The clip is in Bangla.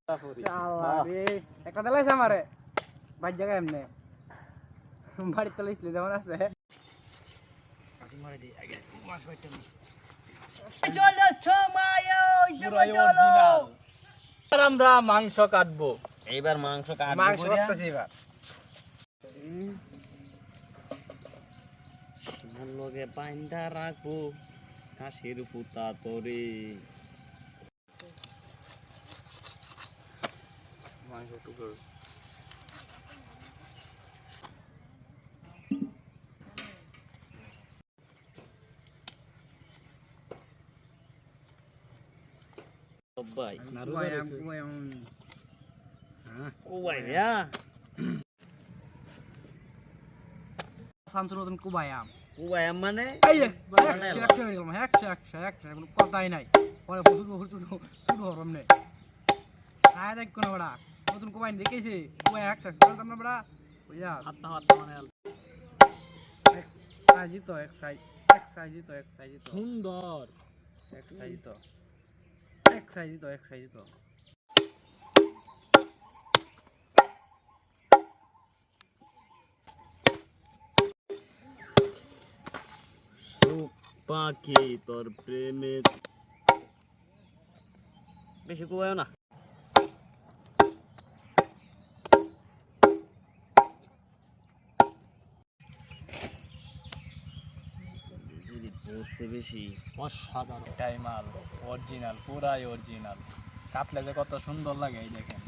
একটা দিলাইছে আমারে ভাই জায়গা এমনি বাড়িতে লইছিল যেমন আছে চলো চলো আমরা মাংস কাটবো এইবার মাংস কাটতেছি এবার লগে পাইন্দা রাখবো কাশির পুতা তোরে মাংস টুকরো সবাই শামসুর মতন কুবায়াম কুবায়াম মানে এই কোনো কথাই নাই পরে শুরু হরম নে খায় দেখ কোনো বড়া নতুন কুবাইন দেখেছি কুবাই একশো আমরা বড়া বুঝা এক সাইজি তো সুন্দর এক সাইজি তো পাখি তোর প্রেমে বেশি কুবায় না বেশি অসাধারণ টাইমাল অরিজিনাল পুরাই অরিজিনাল কাটলে যে কত সুন্দর লাগে এই দেখেন